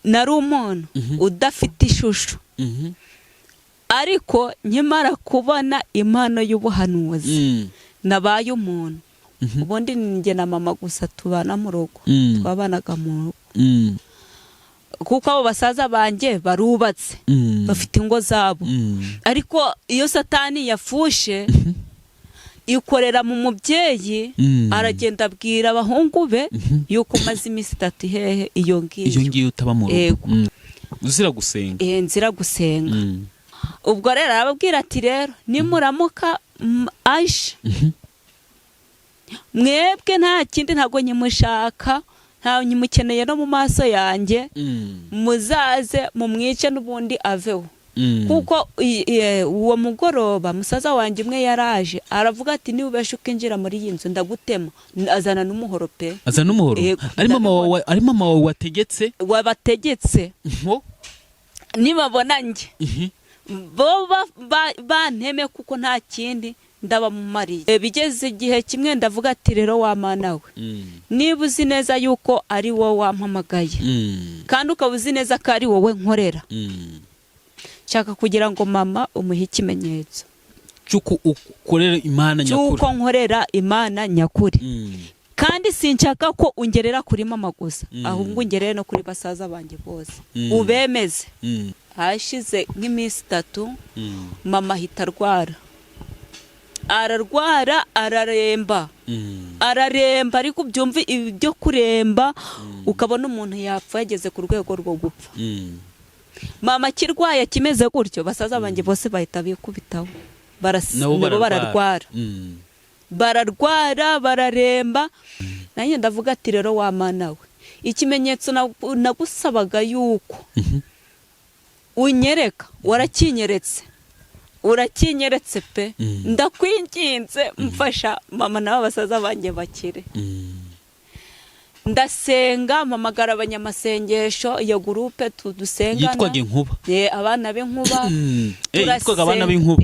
nari umuntu udafite ishusho, ariko nkimara kubona impano y'ubuhanuzi nabaye umuntu. Ubundi njye na mama gusa tubana mu rugo, twabanaga mu rugo, kuko abo basaza banjye barubatse bafite ingo zabo. Ariko iyo Satani yafushe ikorera mu mubyeyi, aragenda abwira abahungu be yuko maze iminsi 3 hehe iyo ngiyo utaba mu rugo, uzira gusenga. Nzira gusenga. Ubwo rero arababwira ati rero nimuramuka aje mwebwe nta kindi, ntago nyimushaka, nta nyimukeneye no mu maso yanjye, muzaze mumwice n'ubundi aveho. Kuko uwo mugoroba musaza wanjye umwe yaraje aravuga ati niba ubeshe ukinjira muri iyi nzu ndagutema. Azana n'umuhoro pe. Azana n'umuhoro? Ari mama wawe wabategetse nibabona njye bo banteme, kuko nta kindi ndabamumariye. Bigeze igihe kimwe ndavuga ati rero wa mana we, niba uzi neza yuko ari wowe wampamagaye kandi ukaba uzi neza ko ari wowe nkorera, nshaka kugira ngo mama umuhe ikimenyetso cyuko ukorera Imana nyakuri, cyuko nkorera Imana nyakuri. Kandi sinshaka ko ungerera kuri mama gusa, ahubwo ungerere no kuri basaza banjye bose, ubemeze. Hashize nk'iminsi 3 mama ahita ararwara, araremba, ariko byumva ibyo kuremba ukabona umuntu yapfa yageze ku rwego rwo gupfa. Mama kirwaye kimeze gutyo, basaza banjye bose bahita bikubitaho, bararwara, bararemba. Nanjye ndavuga ati rero wa mana we, ikimenyetso nagusabaga yuko unyereka urakinyeretse pe, ndakwinginze mfasha mama n'aba basaza banjye bakire. Ndasenga, mpamagara abanyamasengesho iyo groupe tudusengana, yitwaga Inkuba. Abana b'Inkuba. Yitwaga abana b'Inkuba.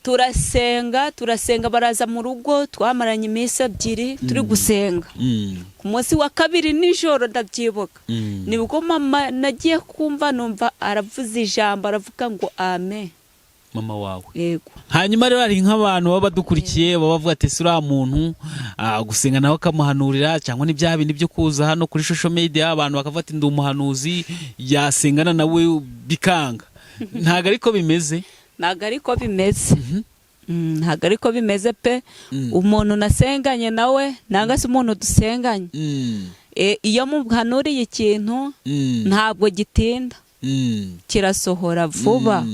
Turasenga, baraza mu rugo, twamaranye iminsi 2 turi gusenga. Ku munsi wa 2 nijoro ndabyibuka, nibwo mama nagiye kumva numva aravuza ijambo, aravuga ngo amen. Mama wawe. Yego. Hanyuma rero ari nk'abantu baba badukurikiye baba bavuga ati sura muntu gusenga nawe kamuhanurira, cyangwa ni bya bindi byo kuza hano kuri social media abantu bakavuga ati ndi umuhanuzi yasengana nawe bikanga. Ntago ariko bimeze. Ntago ariko bimeze pe. Umuntu nasenganye nawe nanga se umuntu dusenganye, iyo muhanuriye ikintu ntabwo gitinda, kirasohora vuba.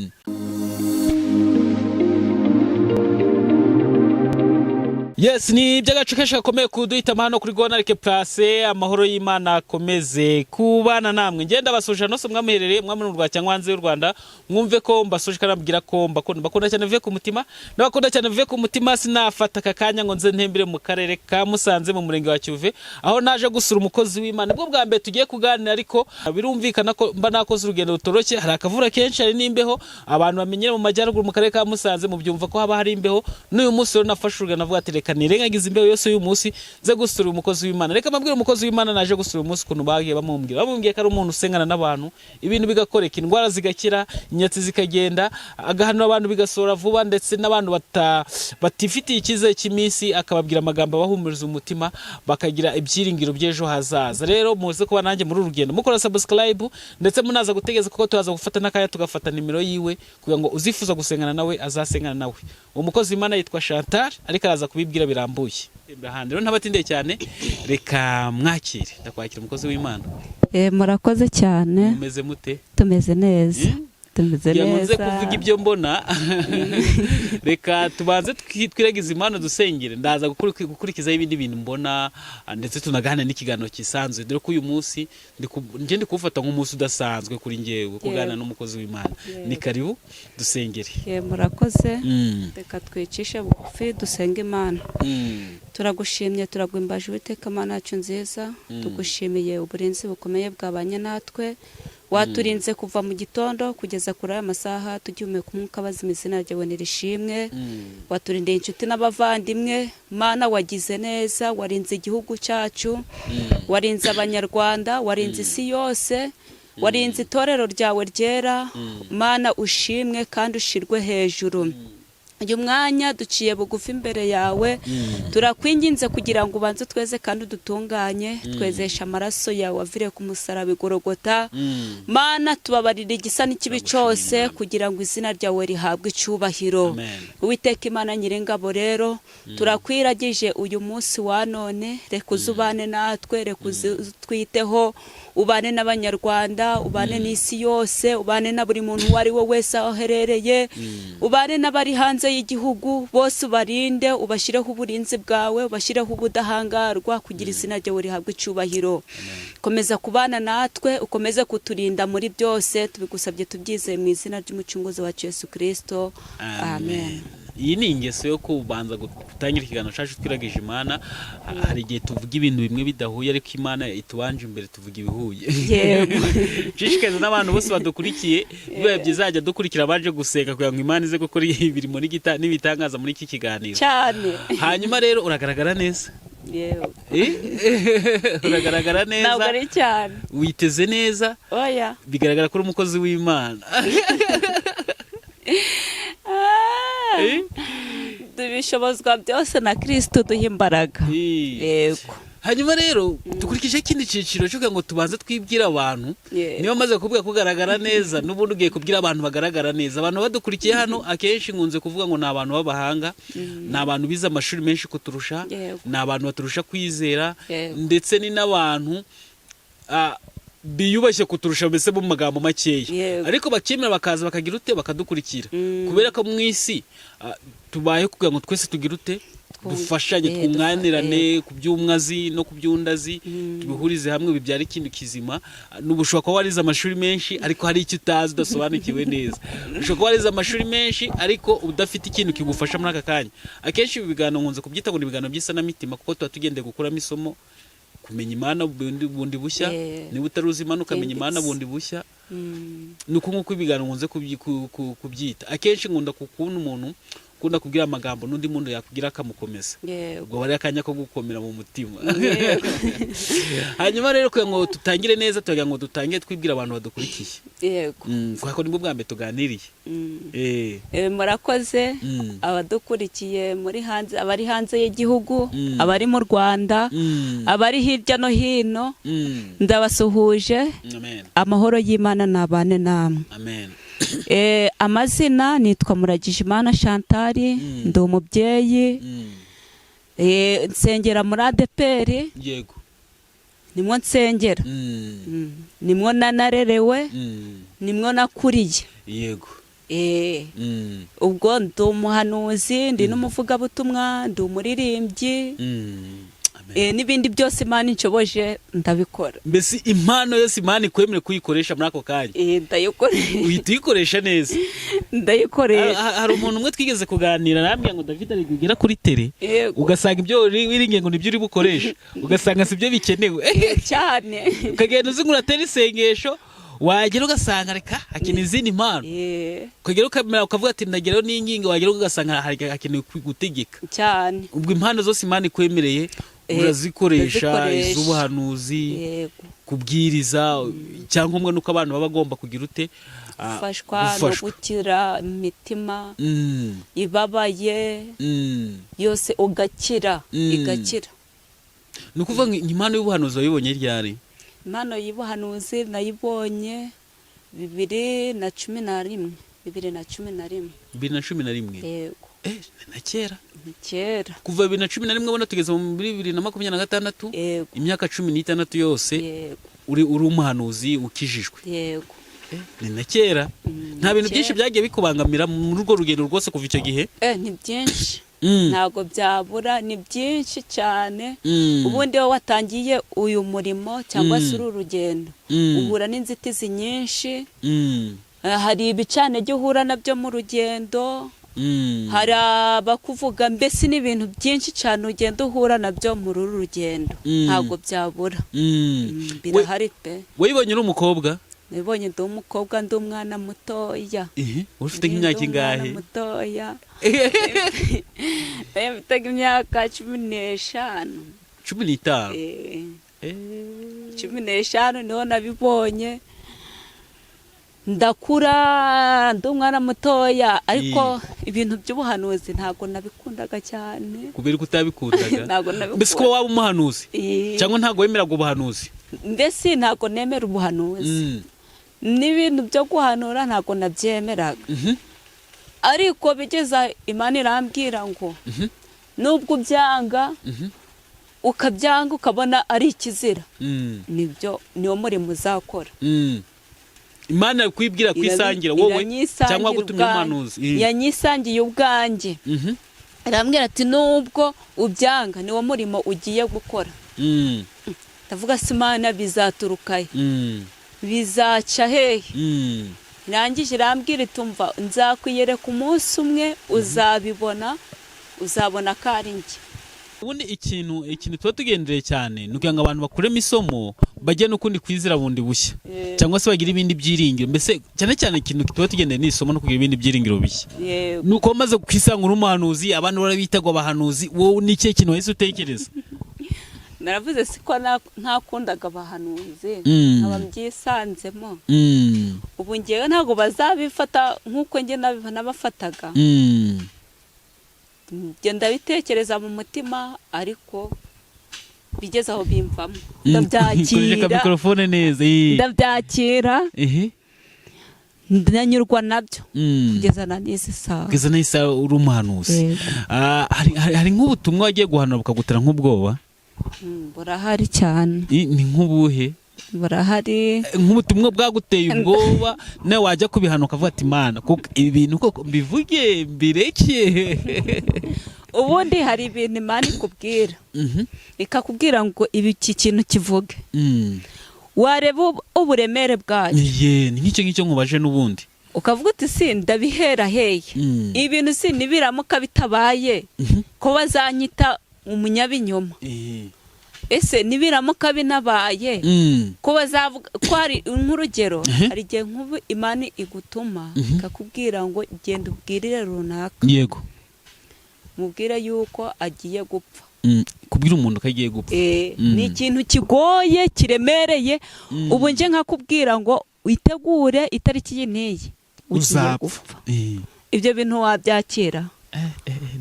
Yes, ni by'agace kenshi gakomeye kuduhitamo hano kuri Gonarike Place. Amahoro y'Imana akomeze kubana namwe. Ngenda basoje no se mwamuherereye mwamwe n'u Rwanda cyangwa hanze y'u Rwanda, mwumve ko mbasoje kanabwira ko mbakunda cyane bive ku mutima, n'abakunda cyane bive ku mutima. Sinafata akanya ngo nze ntembere mu karere ka Musanze mu murenge wa Kivuve, aho naje gusura umukozi w'Imana. Nibwo bwa mbere tugiye kuganira, ariko birumvikana ko mba nakoze urugendo rutoroshye. Hari akavura kenshi, hari n'imbeho. Abantu bamenyere mu majyaruguru mu karere ka Musanze mu byumva ko haba hari imbeho. N'uyu munsi rero nafashe urugendo navuga ati reka nirengagize imbeho yose uyu munsi nze gusura umukozi w'Imana. Reka mabwire umukozi w'Imana naje gusura umunsi kuntu bagiye bamubwira ko ari umuntu usengana n'abantu, ibintu bigakoreka, indwara zigakira, inyatsi zikagenda, agahanura abantu bigasora vuba, ndetse n'abantu batifitiye ikize cy'iminsi akababwira amagambo abahumuriza umutima, bakagira ibyiringiro by'ejo hazaza. Rero muze kuba nanjye muri urugendo, mukora subscribe, ndetse munaza gutegeza kuko tuzaza gufata n'akaya tugafata nimero yiwe kugira ngo uzifuza gusengana nawe azasengana nawe. Umukozi w'Imana yitwa Chantal, ariko araza kubibwira birambuye. Rero ntabatindeye cyane, reka mwakire. Ndakwakira umukozi w'Imana. Murakoze cyane. Mumeze mute? Tumeze neza. Yamuze kuvuga ibyo mbona. Reka tubanze twiragize Imana dusengere, ndaza gukurikiza ibindi bintu mbona, ndetse tunagana n'ikiganiro kisanzwe. Dore ko uyu munsi ndi kufata nk'umunsi udasanzwe kuri ngewe kugana n'umukozi w'Imana. Ni karibu dusengere. Murakoze. Reka twicishe bugufi dusenge Imana. Turagushimye, turagwimbaje Uwiteka Mana yacu nziza, tugushimiye uburinzi bukomeye bwabanye natwe waturinze kuva mu gitondo kugeza kuri aya masaha tugihumeka umwuka bazima, izina ryawe nirishimwe. Waturindeye inshuti n'abavandimwe, Mana wagize neza, warinze igihugu cyacu, warinze abanyarwanda, warinze isi yose, warinze itorero ryawe ryera. Mana ushimwe kandi ushirwe hejuru. Uyu mwanya duciye bugufi imbere yawe, turakwinginze kugira ngo ubanze tweze kandi udutunganye, twezesha amaraso yawe avire ku musaraba igorogota. Mana tubabarira igisa n'ikibi cyose kugira ngo izina ryawe rihabwe icyubahiro. Uwiteka Imana Nyir'ingabo rero turakwiragije uyu munsi wa none, reka uzubane natwe, reka uzitwiteho, ubane n'abanyarwanda, ubane n'isi yose, ubane na buri muntu uwo ari we wese aho aherereye, ubane n'abari hanze y'igihugu bose, ubarinde, ubashyireho uburinzi bwawe, ubashyireho ubudahangarwa kugira izina ryawe rihabwe icyubahiro. Komeza kubana natwe, ukomeze kuturinda muri byose, tubigusabye tubyizeye mu izina ry'umucunguzi wacu Yesu Kristo, amen. Iyi ni ingeso yo kubanza gutangira ikiganiro cyacu twiragije Imana. Hari igihe tuvuga ibintu bimwe bidahuye, ariko Imana itubanje imbere tuvuga ibihuye. Yego. Nshishikariza n'abantu bose badukurikiye, bibaye byizajya dukurikira baje gusenga kugira ngo Imana ize gukora ibirimo n'ibitangaza muri iki kiganiro cyane. Hanyuma rero uragaragara neza. Yego. Uragaragara neza. Ntabwo ari cyane. Witeze neza. Oya. Bigaragara ko uri umukozi w'Imana. Tubishobozwa byose na Kristo duha imbaraga. Yego. Hanyuma rero dukurikije ikindi cyiciro cyo ngo tubanze twibwira abantu. Niyo maze kuvuga kugaragara neza, n'ubundi ugiye kubwira abantu bagaragara neza. Abantu badukurikiye hano akenshi nkunze kuvuga ngo ni abantu b'abahanga, ni abantu bize amashuri menshi kuturusha, ni abantu baturusha kwizera, ndetse ni n'abantu biyubashye kuturusha, mbese mu magambo makeya, ariko bakemera bakaza bakagira ute bakadukurikira, kubera ko mu isi tubaye kugira ngo twese tugira ute dufashanye, twumwanirane ku by'umwazi no ku by'undazi, tubihurize hamwe bibyara ikintu kizima. N'ubushobora kuba warize amashuri menshi ariko hari icyo utazi udasobanukiwe neza, ushobora kuba warize amashuri menshi ariko udafite ikintu kigufasha muri aka kanya. Akenshi ibi biganiro nkunze kubyita ngo ni ibiganiro by'isanamitima, kuko tuba tugendeye gukuramo isomo, kumenya Imana bundi bushya. Niba utaruzi Imana ukamenya Imana bundi bushya, nuko nk'uko ibiganiro nkunze kubyita. Akenshi nkunda kubona umuntu ukunda kubwira amagambo n'undi muntu yakubwira akamukomeza, ubwo bari akanya ko gukomera mu mutima. Hanyuma rero kugira ngo tutangire neza, tugira ngo dutangire twibwira abantu badukurikiye. Yego. Kuko nibwo bwa mbere tuganiriye. Murakoze abadukurikiye muri hanze, abari hanze y'igihugu, abari mu Rwanda, abari hirya no hino, ndabasuhuje. Amahoro y'Imana nabane namwe. Amen. Amazina nitwa Muragijimana Chantal, ndi umubyeyi, nsengera muri ADPR. Yego. Nimwo nsengera, nimwo nanarerewe, nimwo nakuriye. Yego. Ubwo ndi umuhanuzi, ndi n'umuvugabutumwa, ndi umuririmbyi, n'ibindi byose Imana inshoboje ndabikora. Mbese impano yose Imana ikwemere kuyikoresha muri ako kanya. Ndayikoresha. Uhita uyikoresha neza. Ndayikoresha. Hari umuntu umwe twigeze kuganira, nambwiye ngo David ari kugera kuri tele, ugasanga ibyo wiringiye ngo nibyo uri bukoresha, ugasanga sibyo bikenewe cyane. Ukagenda uzi ngo uratera isengesho, wagera ugasanga reka hakeneye izindi mpano, ukagera ukamera ukavuga ati ndageraho n'ingingo, wagera ugasanga hakenewe gutegeka cyane. Ubwo impano zose Imana ikwemereye urazikoresha, iz'ubuhanuzi, kubwiriza, cyangwa nuko abantu baba bagomba kugira ute gufashwa no gukira imitima ibabaye yose, ugakira igakira. Ni ukuvuga ngo impano y'ubuhanuzi wayibonye ryari? Impano y'ubuhanuzi nayibonye 2011. 2011. Yego. Na kera. Kera. Kuva 2011 ubona tugeze mu 2026, imyaka 16 yose uri umuhanuzi ukijijwe. Yego. Ni na kera. Nta bintu byinshi byagiye bikubangamira muri urwo rugendo rwose kuva icyo gihe? Ni byinshi. Ntago byabura, ni byinshi cyane. Ubundi wowe watangiye uyu murimo cyangwa se uru rugendo, uhura n'inzitizi nyinshi. Hari ibicane uhura nabyo mu rugendo, hari abakuvuga, mbese n'ibintu byinshi cyane ugenda uhura nabyo muri uru rugendo. Ntago byabura. Birahari pe. Wayibonye uri umukobwa? nabonye ndi umukobwa ndi umwana mutoya. Ufite nk'imyaka ingahe? Mutoya. Mfite imyaka 15. 15? 15 niho nabibonye. Ndakura ndi umwana mutoya ariko ibintu by'ubuhanuzi ntago nabikundaga cyane. Kubera ko utabikundaga? Ntago nabikunda. Mbese ko waba umuhanuzi cyangwa ntago wemeraga ubuhanuzi? Mbese ntago nemera ubuhanuzi. N'ibintu byo guhanura ntago nabyemeraga. Ariko bigeza Imana irambwira ngo nubwo byanga ukabyanga ukabona ari ikizira, nibyo niwo murimo uzakora. Imana kwibwira kwisangira wowe cyangwa gutumya umuhanuzi? Yanyisangiye ubwanjye. Arambwira ati nubwo ubyanga niwo murimo ugiye gukora. Ndavuga si Imana bizaturukaye, bizaca hehe? Irangije irambwira itumva nzakwiyereka umunsi umwe uzabibona, uzabona ko ari njye. Ubundi ikintu tuba tugendereye cyane ni ukugira ngo abantu bakuremo isomo bajye n'ukundi kwizera bundi bushya cyangwa se bagira ibindi byiringiro. Mbese cyane cyane ikintu tuba tugendeye n'isomo no kugira ibindi byiringiro bishya. Nuko maze kwisanga urumuhanuzi abantu barabitagwa abahanuzi, wowe ni ikihe kintu wahise utekereza? Naravuze siko ntakundaga abahanuzi, nkaba mbyisanzemo. Ubu ngewe ntabwo bazabifata nk'uko njye nabafataga. Ngenda bitekereza mu mutima ariko bigeze aho bimvamo. Ndabyakira ndanyurwa nabyo kugeza na n'izi saha. Kugeza na isa uri umuhanuzi. Hari nk'ubutumwa wagiye guhanura bukagutera nk'ubwoba? Burahari cyane. Ni nk'ubuhe? Burahari. Nk'ubutumwa bwaguteye ubwoba nawe wajya kubihanuka ukavuga ati Mana kuko ibi bintu koko mbivuge mbireke? Ubundi hari ibintu Imana ikubwira ikakubwira ngo iki kintu kivuge, wareba uburemere bwayo. Ni nk'icyo nkubaje n'ubundi ukavuga uti si ndabihera heye, ibintu si nibiramuka bitabaye ko bazanyita umunyabinyoma. Ese nibiramuka binabaye ko bazavuga ko hari nk'urugero, hari igihe nk'ubu Imana igutuma ikakubwira ngo genda ubwirire runaka. Yego. Mubwire yuko agiye gupfa. Kubwira umuntu ko agiye gupfa ni ikintu kigoye kiremereye. Ubu nje nkakubwira ngo witegure itariki y'intiyi ugiye gupfa. Ibyo bintu wabyakira?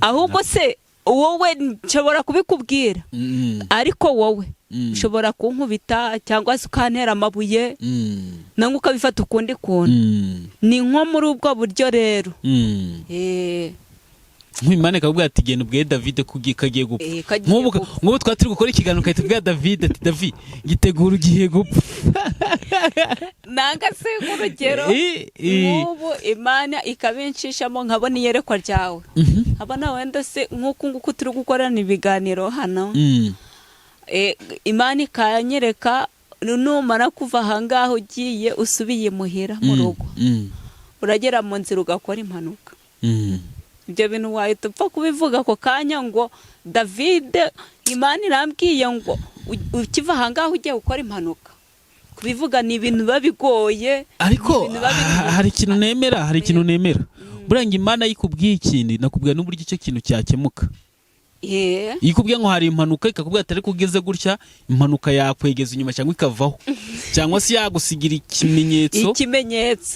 Ahubwo se wowe nshobora kubikubwira ariko wowe ushobora kunkubita cyangwa se ukantera amabuye nangwa ukabifata ukundi kuntu. Ni nko muri ubwo buryo rero. Imana ikabwira ati genda ubwire David kagiye gupfa. Nk'ubu twari turi gukora ikiganiro ukahita ubwira David ati David gitegura ugiye gupfa. Nanga se nk'urugero nk'ubu Imana ikabinshishamo nkabona iyerekwa ryawe, nkabona wenda se nk'uku nguku turi gukorana ibiganiro hano, Imana ikanyereka numara kuva ahangaha ugiye usubiye muhira mu rugo, uragera mu nzira ugakora impanuka. Ibyo bintu wahita upfa kubivuga ako kanya ngo David Imana irambwiye ngo ukiva ahangaha ugiye gukora impanuka. Kubivuga ni ibintu biba bigoye. Ariko hari ikintu nemera, buranga Imana yikubwiye ikindi nakubwira n'uburyo icyo kintu cyakemuka. Yikubwiye ngo hari impanuka ikakubwira atari kugeze gutya impanuka yakwegeza inyuma cyangwa ikavaho cyangwa se yagusigira ikimenyetso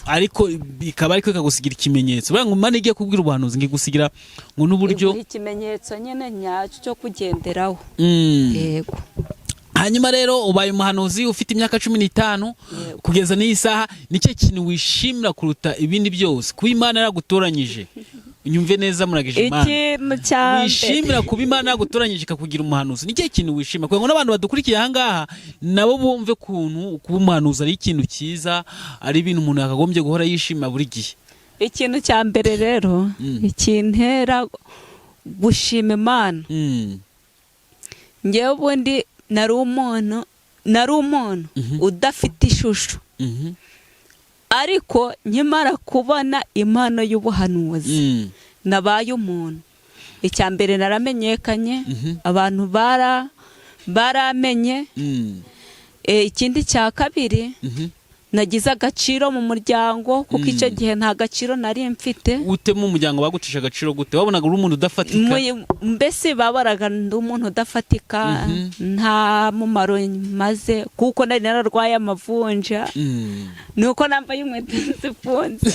ariko ikaba ariko ikagusigira ikimenyetso. Buranga Imana igiye kubwira ubuhanuzi ngigusigira ngo n'uburyo ikimenyetso nyene nyacyo cyo kugenderaho. Yego. Hanyuma rero ubaye umuhanuzi ufite imyaka 15 kugeza n'iyi saha, nicyo kintu wishimira kuruta ibindi byose kuba Imana yaragutoranyije? Unyumve neza muragije Imana, wishimira kuba Imana yagutoranyije ikakugira umuhanuzi? Nicyo kintu wishima kugira ngo n'abantu badukurikiye ahangaha nabo bumve kuntu kuba umuhanuzi ari ikintu cyiza, ari ibintu umuntu yakagombye guhora yishima buri gihe. Ikintu cya mbere rero ikintera gushima Imana, ngewe ubundi nari umuntu udafite ishusho, ariko nkimara kubona impano y'ubuhanuzi nabaye umuntu. Icya mbere naramenyekanye, abantu baramenye. Ikindi cya kabiri nagize agaciro mu muryango kuko icyo gihe nta gaciro nari mfite. Ute mu muryango bagucisha agaciro gute? Wabonaga uri umuntu udafatika? Mbese babaraga ndi umuntu udafatika, nta mumaro maze kuko nari nararwaye amavunja, nuko nambaye inkweto zifunze.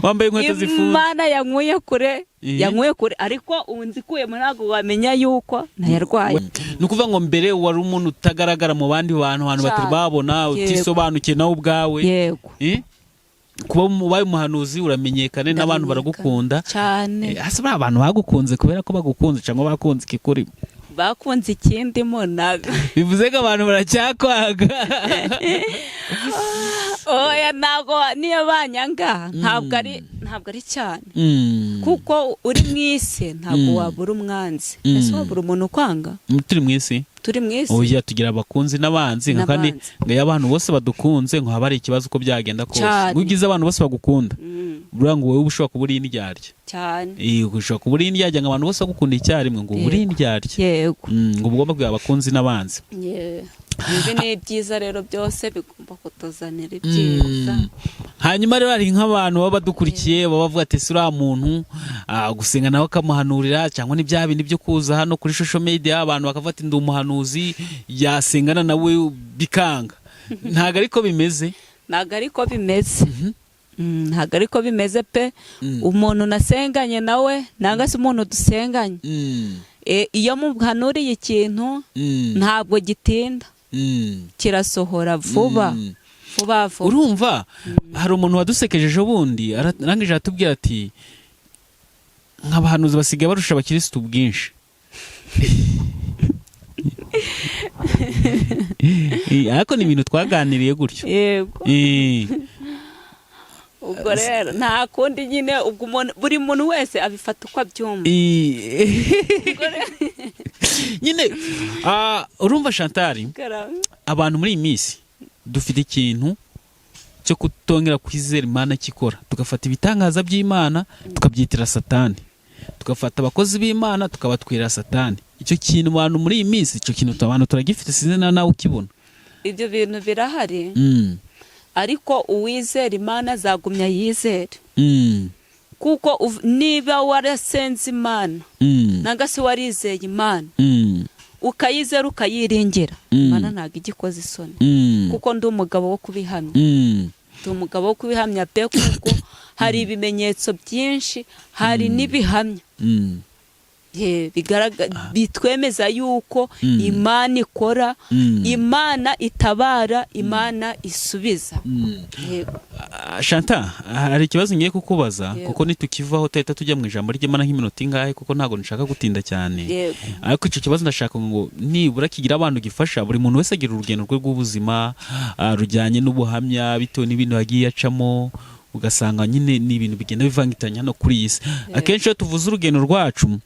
Wambaye inkweto zifunze? Imana yankuye kure, ariko ubu nzikuyemo ntabwo wamenya yuko nayarwaye. Ni ukuvuga ngo mbere wari umuntu utagaragara mu bandi bantu batari babona, utisobanukiye nawe ubwawe. Yego. Kuba ubaye umuhanuzi uramenyekane n'abantu baragukunda cyane. Ase abantu bagukunze kubera ko bagukunze cyangwa bakunze ikikuri? Bakunze ikindi monaga. Bivuze ko abantu baracyakwaga. Oya, ntabwo niyo banyanga, ntabwo ari cyane. Kuko uri mu isi ntabwo wabura umwanzi. Ese wabura umuntu ukwanga? Turi mu isi. Oya, tugira abakunzi n'abanzi, kandi ngo abantu bose badukunze ngo haba ari ikibazo uko byagenda kose. Ugize abantu bose bagukunda, buriya ngo wowe ushobora kuba uri indyarya cyane. Ushobora kuba uri indyarya ngo abantu bose bagukunda icyarimwe ngo uri indyarya. Yego. Ngo ugomba kugira abakunzi n'abanzi. Ibi ni byiza rero, byose bigomba kutuzanira ibyiza. Hanyuma rero hari nk'abantu baba badukurikiye baba bavuga ati uriya muntu gusenga nawe akamuhanurira, cyangwa ni bya bindi byo kuza hano kuri social media abantu bakavuga ati ndi umuhanuzi, yasengana nawe bikanga. Ntabwo ariko bimeze. Ntabwo ariko bimeze. Ntabwo ariko bimeze pe. Umuntu nasenganye nawe nanga se umuntu dusenganye, iyo muhanuriye ikintu ntabwo gitinda, kirasohora vuba. Urumva hari umuntu wadusekeje ejo bundi arangije atubwira ati nk'abahanuzi basigaye barusha abakirisitu ubwinshi. Ariko ni ibintu twaganiriye gutyo. Yego. Ubwo rero nta kundi nyine, ubwo buri muntu wese abifata uko abyumva. Nyine urumva Chantal, abantu muri iyi minsi dufite ikintu cyo kutongera kwizera Imana kikora, tugafata ibitangaza by'Imana tukabyitira Satani, tugafata abakozi b'Imana tukabatwira Satani. Icyo kintu abantu muri iyi minsi, icyo kintu abantu turagifite, sinzi nawe ukibona. Ibyo bintu birahari, ariko uwizera Imana azagumya yizere. Kuko niba warasenze Imana nanga se warizeye Imana, ukayizera ukayiringira, Imana ntabwo igikoze isoni. Kuko ndi umugabo wo kubihamya. Ndi umugabo wo kubihamya pe, kuko hari ibimenyetso byinshi, hari n'ibihamya bitwemeza yuko Imana ikora, Imana itabara, Imana isubiza. Chantal, hari ikibazo ngiye kukubaza, kuko nitukivaho tuhita tujya mu ijambo ry'Imana nk'iminota ingahe, kuko ntabwo nshaka gutinda cyane. Ariko icyo kibazo ndashaka ngo nibura kigira abantu gifasha. Buri muntu wese agira urugendo rwe rw'ubuzima rujyanye n'ubuhamya bitewe n'ibintu yagiye acamo, ugasanga nyine ni ibintu bigenda bivangitanya hano kuri iyi si. Akenshi iyo tuvuze urugendo rwacu,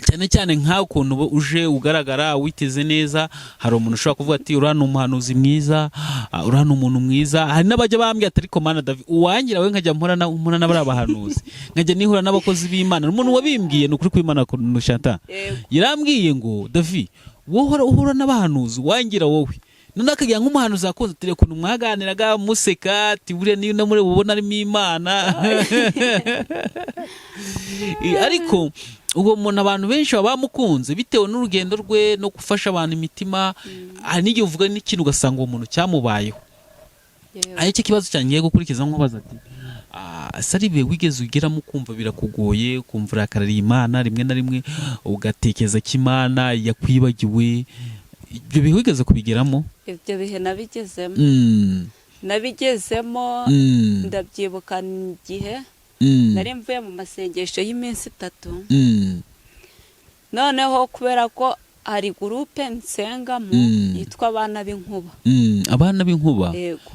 cyane cyane nk'aho ukuntu uje ugaragara witeze neza, hari umuntu ushobora kuvuga ati uriya ni umuhanuzi mwiza, uriya ni umuntu mwiza. Hari n'abajya bambwira ati ariko mana David, uwangira we nkajya mpora n'abari abahanuzi, nkajya nihura n'abakozi b'Imana. Umuntu wabimbwiye ni ukuri kw'Imana Chantal, yarambwiye ngo David, wowe uhura n'abahanuzi, wangira wowe none akagira nk'umuhanuzi akoze tire kuntu mwaganiraga museka ati buriya niyo namure ubona arimo Imana. Ariko ubwo umuntu abantu benshi baba bamukunze bitewe n'urugendo rwe no gufasha abantu imitima. Hari n'igihe uvuga n'ikintu ugasanga uwo muntu cyamubayeho. Ari cyo kibazo cyangiye gukurikiza nk'ubaza ati saribe wigeze ugeramo kumva birakugoye, kumva urakarariye Imana rimwe na rimwe, ugatekereza ko Imana yakwibagiwe. Ibyo bihe wigeze kubigeramo? Ibyo bihe nabigezemo, ndabyibuka igihe nari mvuye mu masengesho y'iminsi 3. Noneho kubera ko hari gurupe nsengamo yitwa abana b'inkuba. Abana b'inkuba? Yego.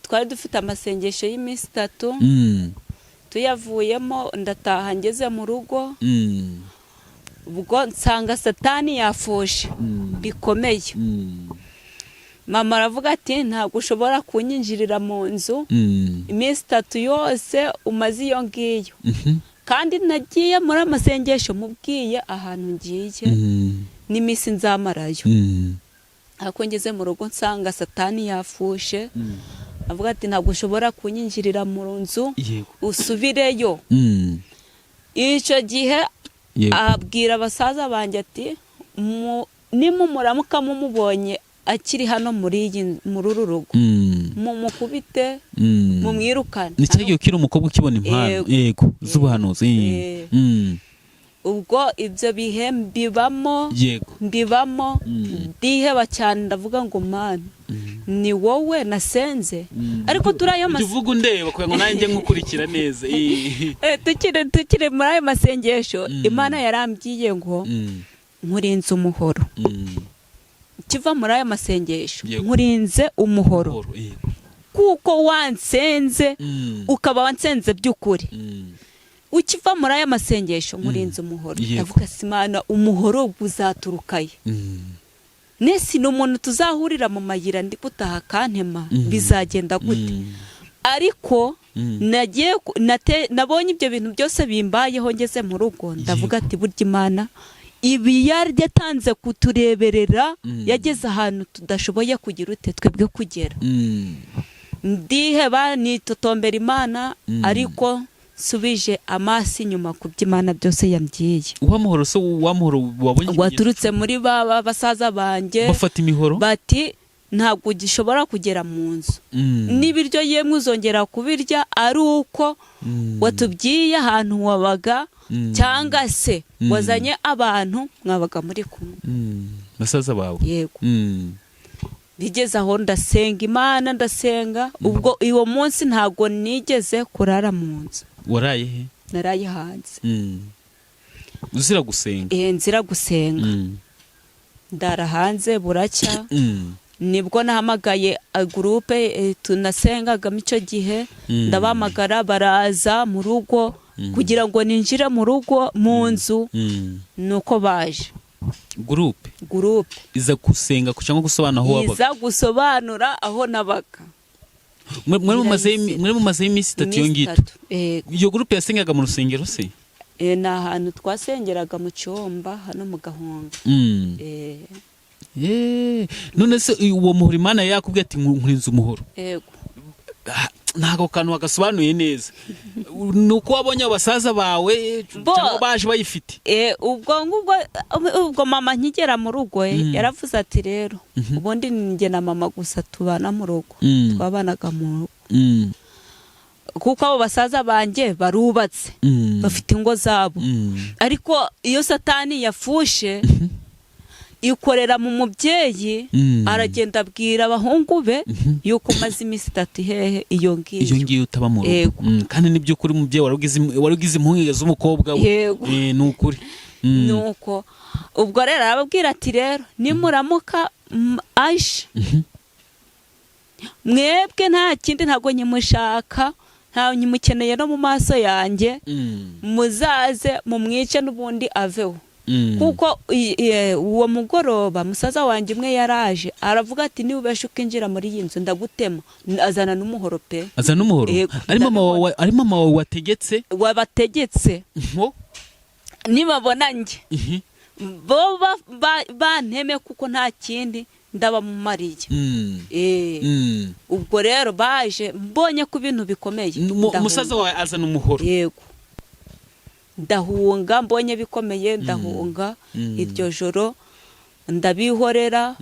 Twari dufite amasengesho y'iminsi 3, tuyavuyemo ndataha ngeze mu rugo, ubwo nsanga Satani yafoshe bikomeye. Mama aravuga ati ntabwo ushobora kunyinjirira mu nzu iminsi 3 yose umaze iyo ngiyo. Kandi nagiye muri amasengesho mubwiye ahantu ngiye n'iminsi nzamarayo. ariko ngeze mu rugo nsanga satani yafushe avuga ati ntabwo ushobora kunyinjirira mu nzu usubireyo. Icyo gihe abwira abasaza banjye ati nimumuramuka mumubonye akiri hano muri uru rugo mumukubite mumwirukane. ni cyagiye ukiri umukobwa ukibona impano yego z'ubuhanuzi. ubwo ibyo bihe mbibamo ndiheba cyane ndavuga ngo mana ni wowe nasenze ariko turayo uvuga undeba kugira ngo nanjye nkukurikira neza. tukiri muri ayo masengesho Imana yarambwiye ngo nkurinze umuhoro. Kiva muri ayo masengesho nkurinze umuhoro kuko wansenze ukaba wansenze by'ukuri. Ukiva muri aya masengesho nkurinze umuhoro ndavuga Imana umuhoro uzaturukaye. Nesi n'umuntu tuzahurira mu mayira ndi gutaha kantema bizagenda gute? Ariko nabonye ibyo bintu byose bimbayeho ngeze mu rugo ndavuga ati burya Imana ibi yatanze kutureberera yageze ahantu tudashoboye kugira ute twebwe kugera. Ndiheba nitotombera Imana ariko subije amasi nyuma ku by'Imana byose yambyiye. Uwamahoro so uwamahoro wabonye waturutse muri basaza banjye bafata imihoro bati ntabwo ugishobora kugera mu nzu n'ibiryo yemwe uzongera kubirya ari uko watubyiye ahantu wabaga cyangwa se wazanye abantu mwabaga muri kumwe basaza bawe. Yego. Bigeze aho ndasenga Imana ndasenga ubwo uwo munsi ntago nigeze kurara mu nzu. Waraye he? Naraye hanze. Uzira gusenga? Nzira gusenga. Ndara hanze buracya. Nibwo nahamagaye groupe tunasengaga icyo gihe ndabamagara baraza mu rugo kugira ngo ninjire mu rugo mu nzu nuko baje. Groupe iza gusenga cyangwa gusobanura aho wabaga? Iza gusobanura aho nabaga. Mwari mumaze iminsi 3 yongito. Iyo groupe yasengaga mu rusengero se? Ni ahantu twasengeraga mu cyomba hano mu Gahunga. None se uwo muhoro Imana yakubwiye ati nkurinze umuhoro? Yego. Ntago kantu wagasobanuye neza. Nuko wabonye abasaza bawe cyangwa baje bayifite? Ubwo mama nkigera mu rugo yaravuze ati rero ubundi njye na mama gusa tubana mu rugo twabanaga mu rugo kuko abo basaza banjye barubatse bafite ingo zabo ariko iyo satani yafushe ikorera mu mubyeyi aragenda abwira abahungu be yuko maze iminsi 3 hehe iyo ngiyo utaba mu rugo. Kandi nibyo kuri mubyeyi warugize impungenge z'umukobwa we. Nukuri nuko ubwo rero arababwira ati rero nimuramuka aje mwebwe nta kindi ntago nyimushaka nta nyimukeneye no mu maso yanjye muzaze mumwice n'ubundi aveho. Kuko uwo mugoroba musaza wanjye umwe yaraje aravuga ati niba ubeshuka injira muri iyi nzu ndagutema. Azana n'umuhoro pe. Azana n'umuhoro? Ari mama wawe wategetse? Wabategetse nibabona njye bo banteme kuko nta kindi ndabamumariye. Ubwo rero baje mbonye ku bintu bikomeye. Umusaza wawe azana umuhoro? Yego. Ndahunga mbonye bikomeye ndahunga iryo joro ndabihorera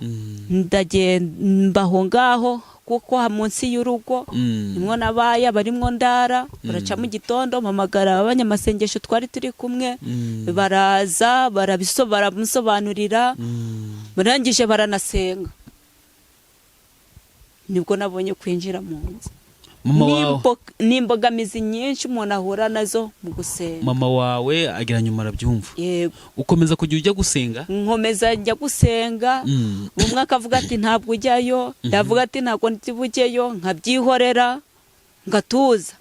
ndagenda ngaho kuko munsi y'urugo nimwo nabaye barimwo ndara baraca mu gitondo mpamagara abanyamasengesho twari turi kumwe baraza baramusobanurira barangije baranasenga nibwo nabonye kwinjira mu nzu. Nimbogamizi nyinshi umuntu ahura nazo mu gusenga. Mama wawe agira nyuma arabyumva? Yego. Ukomeza kujya ujya gusenga? Nkomeza njya gusenga. Umwe akavuga ati ntabwo ujyayo ndavuga ati ntabwo ntibujyeyo nkabyihorera ngatuza.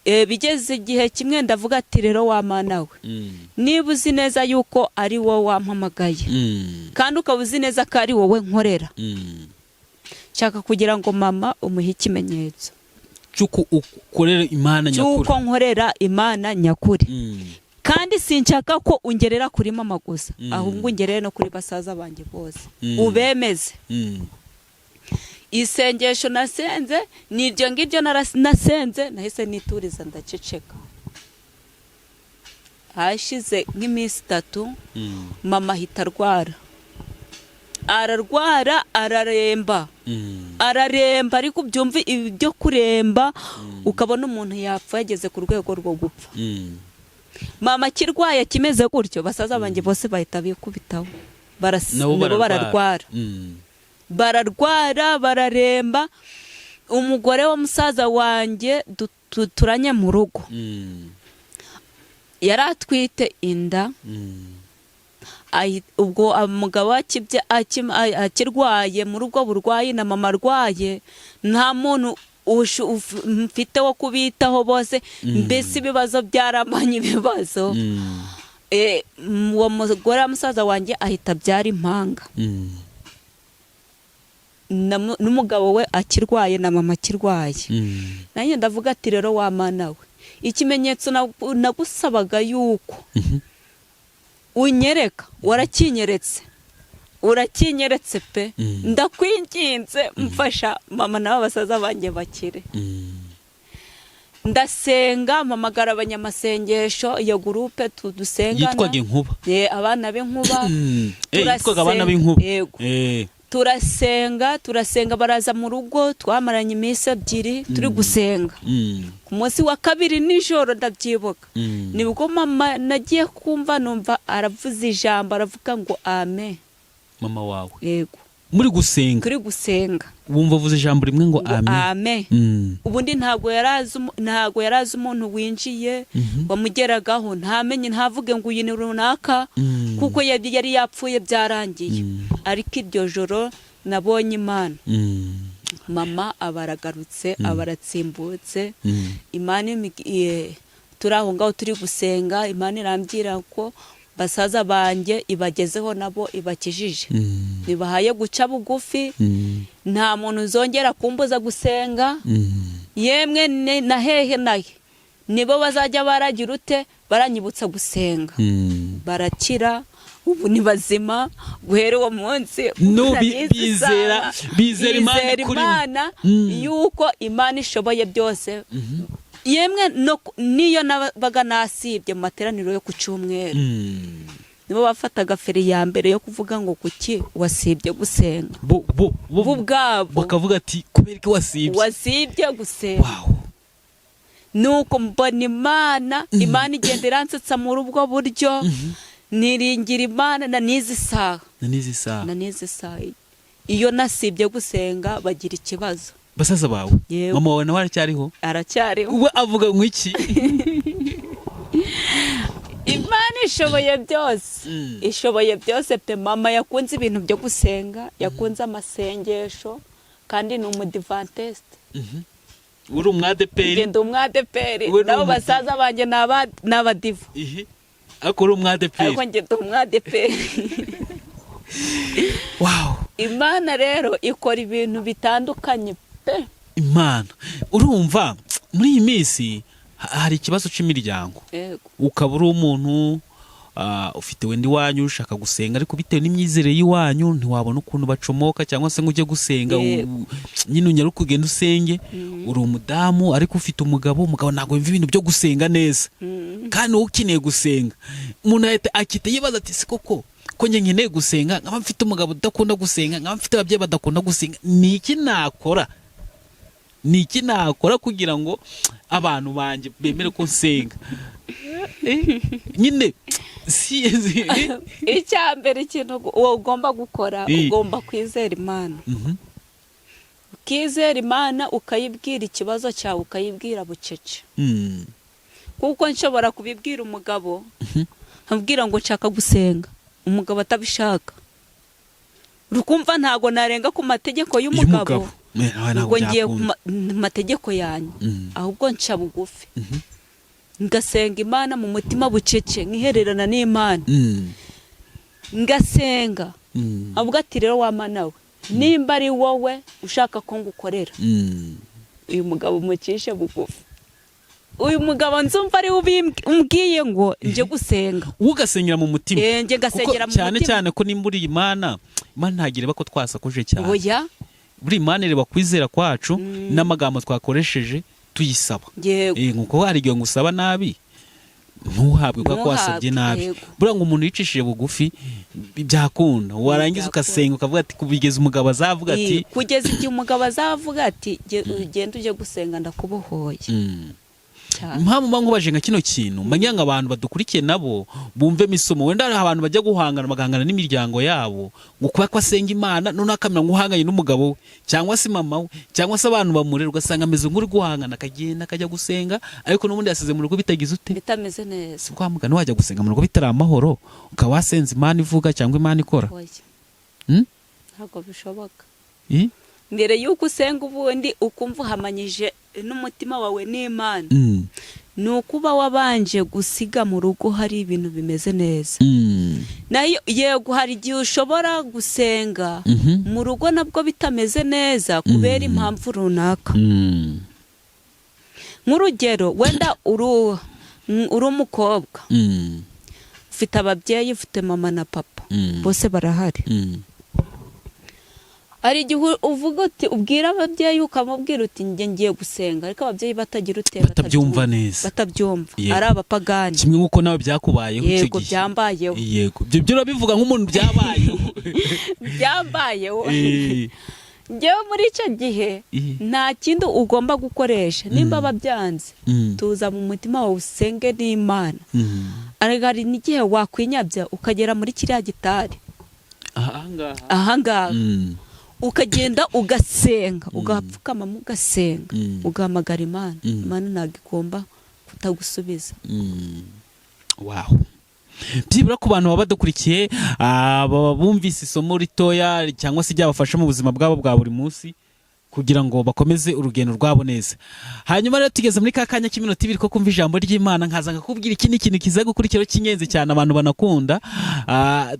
Bigeze igihe kimwe ndavuga ati rero wa Mana we niba uzi neza yuko ari wowe wampamagaye kandi ukaba uzi neza ko ari wowe nkorera nshaka kugira ngo mama umuhe ikimenyetso cy'uko ukorera Imana nyakuri, cy'uko nkorera Imana nyakuri kandi sinshaka ko ungerera kuri mama gusa ahubwo ungerere no kuri basaza banjye bose ubemeze. Isengesho nasenze niryo ngiryo nasenze nahise nituriza ndaceceka. Hashize nk'iminsi 3 mama ahita ararwara araremba ariko byumva ibyo kuremba ukabona umuntu yapfa yageze ku rwego rwo gupfa. Mama kirwaye kimeze gutyo basaza banjye bose bahita bikubitaho bararwara bararemba. Umugore wa musaza wanjye turanye mu rugo yaratwite inda. Ubwo umugabo akibye akirwaye muri ubwo burwayi na mama arwaye nta muntu mfite wo kubitaho bose mbese ibibazo byaramanye ibibazo. Uwo mugore wa musaza wanjye ahita abyara impanga n'umugabo we akirwaye na mama akirwaye. Nanjye ndavuga ati rero wa mana we ikimenyetso nagusabaga yuko unyereka urakinyeretse pe ndakwinginze mfasha mama n'aba basaza banjye bakire. Ndasenga mpamagara abanyamasengesho iyo groupe tudusengana yitwaga Inkuba abana b'Inkuba yitwaga abana b'Inkuba turasenga baraza mu rugo twamaranye iminsi 2 turi gusenga. Ku munsi wa 2 nijoro ndabyibuka nibwo mama nagiye kumva numva aravuza ijambo aravuga ngo amen. Mama wawe yego muri gusenga turi gusenga wumva avuze ijambo rimwe ngo amen. Ubundi ntago yarazi umuntu winjiye wamugeragaho ntamenye ntavuge ngo uyu ni runaka kuko yari yapfuye byarangiye. Ariko iryo joro nabonye Imana. Mama abaragarutse abaratsimbutse. Imana turaho ngaho turi gusenga Imana irambwira ko basaza banjye ibagezeho nabo ibakijije. Bibahaye guca bugufi nta muntu uzongera kumbuza gusenga. Yemwe na hehe nahe nibo bazajya baragira ute baranyibutsa gusenga. Barakira ubu ni bazima guhera uwo munsi bizera Imana yuko Imana ishoboye byose. Yemwe niyo nabaga nasibye mu materaniro yo ku cyumweru nibo bafataga feri ya mbere yo kuvuga ngo kuki wasibye gusenga bo ubwabo bakavuga ati kubera ko wasibye gusenga. Nuko mbona Imana igenda iransetsa muri ubwo buryo niringira Imana na nizi saha iyo nasibye gusenga bagira ikibazo. Basaza bawe mama wawe nawe aracyariho we avuga ngo iki? Imana ishoboye byose pe. Mama yakunze ibintu byo gusenga yakunze amasengesho kandi ni umudivantiste. uri umwadeperi? Ndi umwadeperi nabo basaza banjye n'abadivu. Ariko uri umwadeperi? Ariko njye ndi umwadeperi. Wow. Imana rero ikora ibintu bitandukanye pe. Imana urumva muri iyi minsi hari ikibazo cy'imiryango. Ukaba uri umuntu ufite wenda iwanyu ushaka gusenga ariko bitewe n'imyizere y'iwanyu ntiwabona ukuntu bacomoka cyangwa se ngo ujye gusenga nyine unyaruka ugenda usenge. Uri umudamu ariko ufite umugabo ntabwo yumva ibintu byo gusenga neza kandi wowe ukeneye gusenga. Umuntu akite yibaza ati koko ko njye nkeneye gusenga nkaba mfite umugabo udakunda gusenga nkaba mfite ababyeyi badakunda gusenga ni iki nakora kugira ngo abantu banjye bemere ko nsenga? Nyine icyambere ikintu ugomba gukora ugomba kwizera Imana. Ukizera Imana ukayibwira ikibazo cyawe ukayibwira bucece. Kuko nshobora kubibwira umugabo nkabwira ngo nshaka gusenga umugabo atabishaka. Rukumva ntago narenga ku mategeko y'umugabo ngo ngiye ku mategeko yanyu ahubwo nca bugufi ngasenga Imana mu mutima bucece nkihererana n'Imana ngasenga avuga ati rero wa Mana we nimba ari wowe ushaka ko ngukorera uyu mugabo mucishe bugufi uyu mugabo nzumva ari umbwiye ngo nje gusenga, ugasengera mu mutima. nje gasengera mu mutima cyane cyane ko nimburi Imana ntagire bako twasakuje cyane. oya buri Imana ireba kwizera kwacu n'amagambo twakoresheje tuyisaba. nkuko hari igihe ngusaba nabi ntuhabwe kwa wasabye nabi. Bura ngo umuntu yicishije bugufi byakunda, warangiza ukasenga ukavuga ati kubigeza umugabo azavuga ati, kugeza igihe umugabo azavuga ati ugenda uje gusenga ndakubohoye. Impamvu nkubaje nka kino kintu manya ngo abantu badukurikiye nabo bumve misomo. Wenda hari abantu bajya guhangana bagangana n'imiryango yabo ngo kuba ko asenga Imana none akamera nguhanganye n'umugabo we cyangwa se mama we cyangwa se abantu bamurera, ugasanga ameze nk'uri guhangana, akagenda akajya gusenga ariko n'ubundi yasize mu rugo bitagize ute, bitameze neza. kwa mugani wajya gusenga mu rugo bitari amahoro ukaba wasenze Imana ivuga cyangwa Imana ikora? Ntabwo bishoboka. Mbere yuko usenga ubundi ukumva uhamanyije n'umutima wawe n'Imana, ni ukuba wabanje gusiga mu rugo hari ibintu bimeze neza. nayo yego hari igihe ushobora gusenga mu rugo nabwo bitameze neza kubera impamvu runaka. Nk'urugero wenda uri umukobwa, ufite ababyeyi, ufite mama na papa, bose barahari. Ari igihe uvuga uti ubwira ababyeyi ukamubwira uti njye ngiye gusenga, ariko ababyeyi batagira ute, batabyumva neza, batabyumva, ari abapagani. Kimwe nk'uko nawe byakubayeho icyo gihe. Yego byambayeho. Yego ibyo urabivuga nk'umuntu byabayeho. Byambayeho. Njyewe muri icyo gihe nta kindi ugomba gukoresha, nimba babyanze tuza mu mutima wawe usenge n'Imana. Ari n'igihe wakwinyabya ukagera muri kiriya gitari ahangaha ukagenda ugasenga, ugapfukama ugasenga, ugahamagara Imana. Imana ntabwo igomba kutagusubiza. Wow. Byibura ku bantu baba badukurikiye bumvise isomo ritoya cyangwa se ryabafasha mu buzima bwabo bwa buri munsi kugira ngo bakomeze urugendo rwabo neza. Hanyuma rero tugeze muri ka kanya k'iminota 2 ko kumva ijambo ry'Imana, nkaza ngakubwira ikindi kintu kiza gukurikiraho cy'ingenzi cyane abantu banakunda.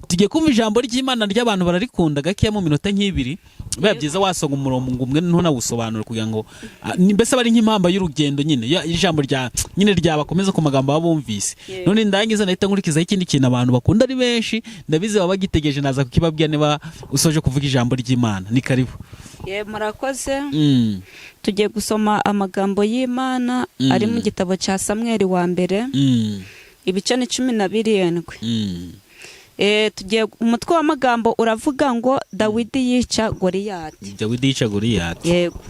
Tugiye kumva ijambo ry'Imana ry'abantu bararikunda gakeya mu minota nk'ibiri. Biba byiza wasonga umurongo umwe ntunawusobanura kugira ngo mbese bari nk'impamba y'urugendo nyine ijambo rya nyine ryabakomeza ku magambo babumvise. None ndangiza nahita nkurikizaho ikindi kintu abantu bakunda ari benshi, ndabizi baba bagitegereje, naza kukibabwira niba usoje kuvuga ijambo ry'Imana. Ni karibu. Murakoze. Tugiye gusoma amagambo y'Imana ari mu gitabo cya Samweli wa mbere, ibice 17. Tugiye umutwe w'amagambo uravuga ngo Dawidi yica Goliyati. Dawidi yica Goliyati. Yego.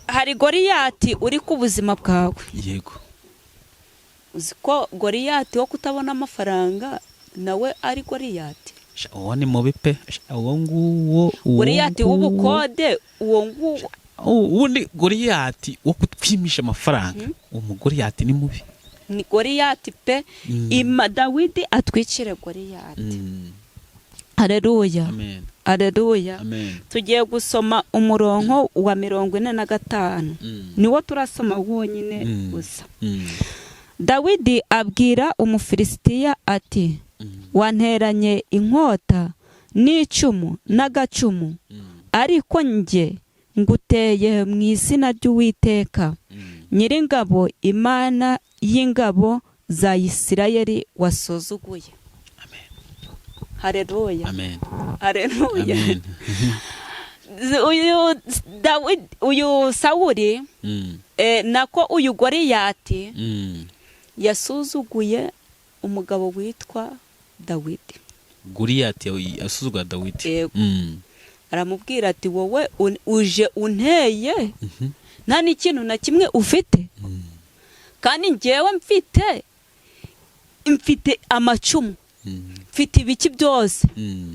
Hari Goliyati uri ku buzima bwawe. Yego. Uzi ko Goliyati wo kutabona amafaranga nawe ari Goliyati. Uwo ni mubi pe. Uwo nguwo Goliyati w'ubukode, uwo nguwo ubundi Goliyati wo kutwimisha amafaranga, Goliyati ni mubi. Ni Goliyati pe. Dawidi atwikire Goliyati. Haleluya. Amen. Haleluya. Amen. Tugiye gusoma umurongo wa 45. Niwo turasoma wonyine gusa. Dawidi abwira Umufilisitiya ati, wanteranye inkota n'icumu n'agacumu, ariko njye nguteye mu izina ry'Uwiteka Nyiringabo, Imana y'ingabo za Isirayeli wasuzuguye. Amen. Haleluya. Amen. Haleluya. Uyu Sawuli nako uyu Goliyati yasuzuguye umugabo witwa Dawidi. Goliyati asuzugura Dawidi. Aramubwira ati wowe uje unteye nta n'ikintu na kimwe ufite, kandi njyewe mfite amacumu, mfite ibiki byose,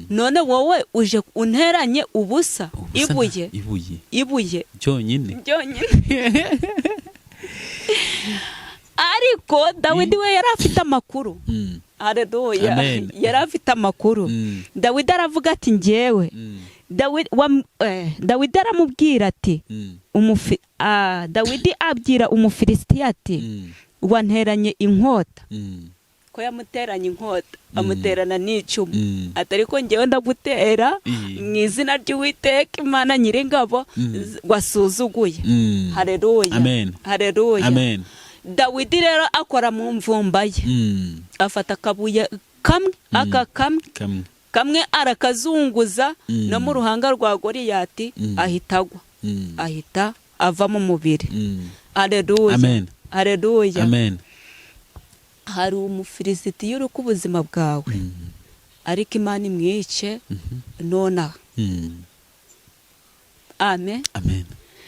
none wowe uje unteranye ubusa. Ibuye byonyine. Ariko Dawidi we yari afite amakuru. Haleluya. Yari afite amakuru. Dawidi aravuga ati njyewe Dawidi aramubwira ati Dawidi abwira Umufilisitiya ati wanteranye inkota ko yamuteranye inkota amuterana n'icumu atari ko ngewe ndagutera mu izina ry'Uwiteka Imana Nyiringabo wasuzuguye. Haleluya, haleluya. Dawidi rero akora mu mvumba ye, afata akabuye kamwe arakazunguza no mu ruhanga rwa Goliyati ahita agwa, ahita ava mu mubiri. Haleluya, haleluya. Hari umufilisitiya uri ku buzima bwawe ariko Imana imwice nonaha. Amen.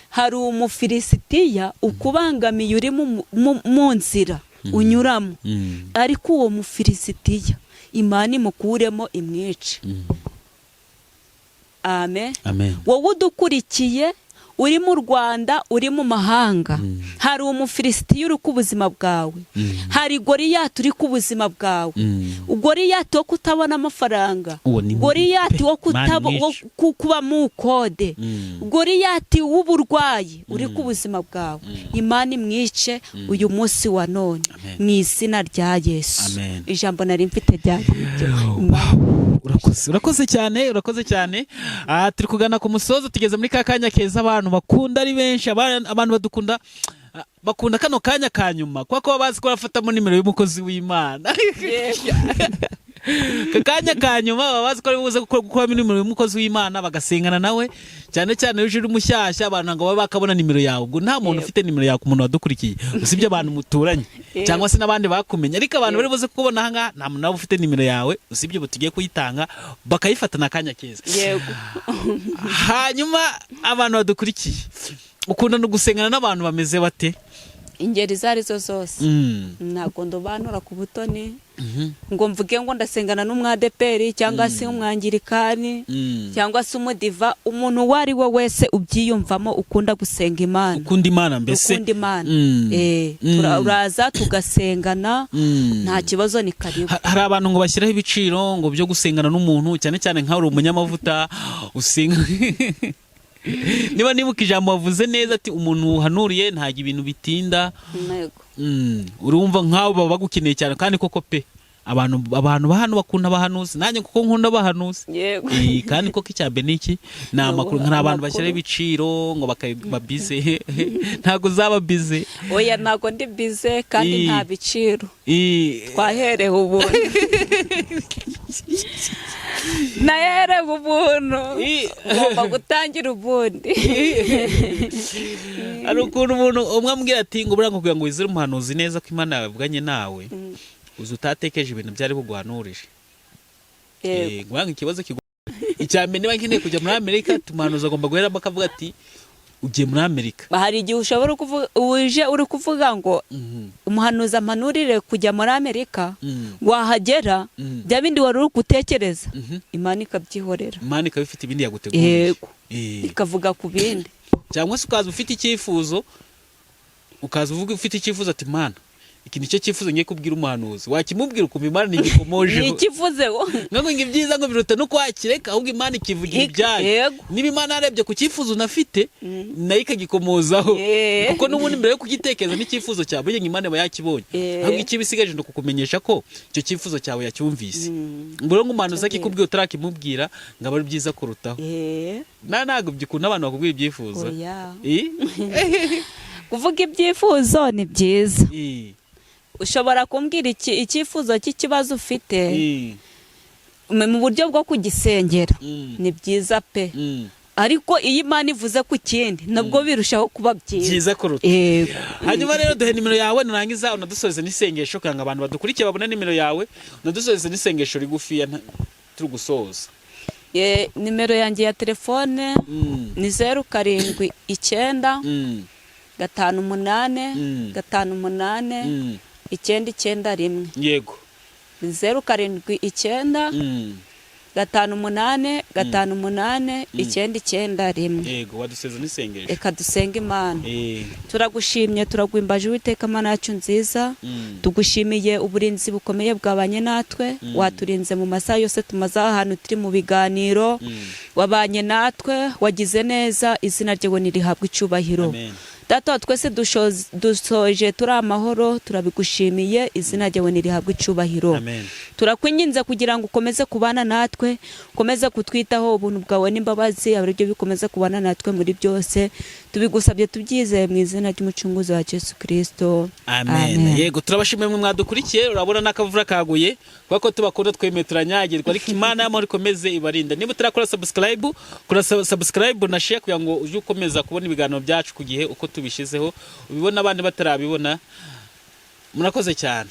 Hari umufilisitiya ukubangamiye uri mu nzira unyuramo ariko uwo mufilisitiya Imana imukuremo imwice. Amen. Wowe udukurikiye uri mu Rwanda uri mu mahanga, hari umufilisitiya uri ku buzima bwawe, hari Goliyati uri ku buzima bwawe, Goliyati wo kutabona amafaranga, Goliyati wo kuba mu kode, Goliyati w'uburwayi uri ku buzima bwawe. Imana imwice uyu munsi wa none mu izina rya Yesu. Ijambo nari mfite ryari iryo. Urakoze cyane. Turi kugana ku musozo, tugeze muri ka kanya keza abantu bakunda ari benshi, abantu bakunda kano kanya ka nyuma kuko bazi ko bafatamo nimero y'umukozi w'Imana. Kakanya ka nyuma babazi ko bibuze gukora nimero y'umukozi w'Imana bagasengana nawe, cyane cyane uje uri mushyashya abantu ngo bakabona nimero yawe. Ubwo nta muntu ufite nimero yawe ku muntu wadukurikiye usibye abantu muturanye cyangwa se n'abandi bakumenye, ariko abantu bari buze kubona hanga nta muntu nawe ufite nimero yawe usibye tugiye kuyitanga bakayifata nakanya keza. Yego. Hanyuma abantu badukurikiye ukunda no gusengana n'abantu bameze bate? Ingeri zari zo zose. Ntabwo ndobanura ku butoni ngo mvuge ngo ndasengana n'umwadeperi cyangwa se umwangirikani cyangwa se umudiva. Umuntu wari we wese ubyiyumvamo ukunda gusenga Imana, ukunda Imana mbese, ukunda Imana, uraza tugasengana nta kibazo, ni karibu. Hari abantu ngo bashyiraho ibiciro ngo byo gusengana n'umuntu, cyane cyane nka uri umunyamavuta usenga niba nibuka ijambo wavuze neza ati umuntu uhanuriye ntago ibintu bitinda. Urumva nkaho baba bagukeneye cyane kandi koko pe abantu bahano bakunda bahanuzi, nanjye kuko nkunda bahanuzi. Kandi koko icyambe niki ni amakuru. Nka abantu bashyiraho ibiciro ngo bakabize ntago zaba bize. Oya, ntago ndi bize kandi nta biciro, twaherewe ubuntu. Naherewe ubuntu, ngomba gutangira ubundi. Hari ukuntu umuntu umwe ambwira ati ngo buriya kugira ngo wizere umuhanuzi neza ko Imana yavuganye nawe uzi utatekeje ibintu byari buguhanurije. Ngwanga ikibazo icyambe niba nkeneye kujya muri Amerika, tumuhanuza agomba guheramo akavuga ati ugiye muri Amerika. Hari igihe ushobora uri kuvuga ngo umuhanuzi ampanurire kujya muri Amerika, wahagera bya bindi wari uri gutekereza Imana ikabyihorera. Imana ikaba ifite ibindi yaguteguriye. Yego, ikavuga ku bindi. Cyangwa se ukaza ufite icyifuzo, ukaza uvuga ufite icyifuzo ati Mana iki nicyo cyifuzo ngiye kubwira umuhanuzi, wakimubwira ukumva Imana ntigikomoje. Nikivuze ngo ngo ibyiza ngo biruta no kwakireka, ahubwo Imana ikivugira ibyayo. Niba Imana yarebye ku cyifuzo unafite nayo ikagikomozaho, kuko n'ubundi mbere yo kugitekereza n'icyifuzo cyawe burya Imana iba yakibonye, ahubwo ikibisigaje no kukumenyesha ko icyo cyifuzo cyawe yacyumvise. Mbura ngo umuhanuzi akikubwira utarakimubwira ngo aba ari byiza kurutaho. Ntabwo byikunda abantu bakubwira ibyifuzo. Kuvuga ibyifuzo ni byiza. Ushobora kumbwira icyifuzo cy'ikibazo ufite mu buryo bwo kugisengera, ni byiza pe. Ariko iyo Imana ivuze ku kindi nabwo birushaho kuba byiza kuruta. Hanyuma rero duhe nimero yawe, nurangiza unadusoreze n'isengesho kugira ngo abantu badukurikiye babone nimero yawe, unadusoreze n'isengesho rigufiya turi gusoza. Nimero yanjye ya telefone ni 079 58 991. Yego. 079 58 991. Yego, waduseze n'isengesho. Reka dusenge Imana. Turagushimye, turagwimbaje Uwiteka Mana yacu nziza. Tugushimiye uburinzi bukomeye bwabanye natwe, waturinze mu masaha yose tumaze ahantu turi mu biganiro, wabanye natwe, wagize neza, izina ryawe nirihabwe icyubahiro. data wa twese dusoje turi amahoro, turabigushimiye, izina ryawe nirihabwe icubahiro. Turakwinginze kugira ngo ukomeze kubana natwe, ukomeze kutwitaho, ubuntu bwawe n'imbabazi abaribyo bikomeze kubana natwe muri byose, tubigusabye tubyizeye mu izina ry'umucunguzi wa Yesu Kristo. Amen. Yego turabashimiye mwe mwadukurikiye, urabona n'akavura kaguye kuko tubakunda twemeturanyagirwa, ariko Imana y'amahoro ikomeze ibarinda. Niba utarakora subscribe, kora subscribe na share kugira ngo uje ukomeza kubona ibiganiro byacu ku gihe uko tubishizeho, ubibona abandi batarabibona. Murakoze cyane.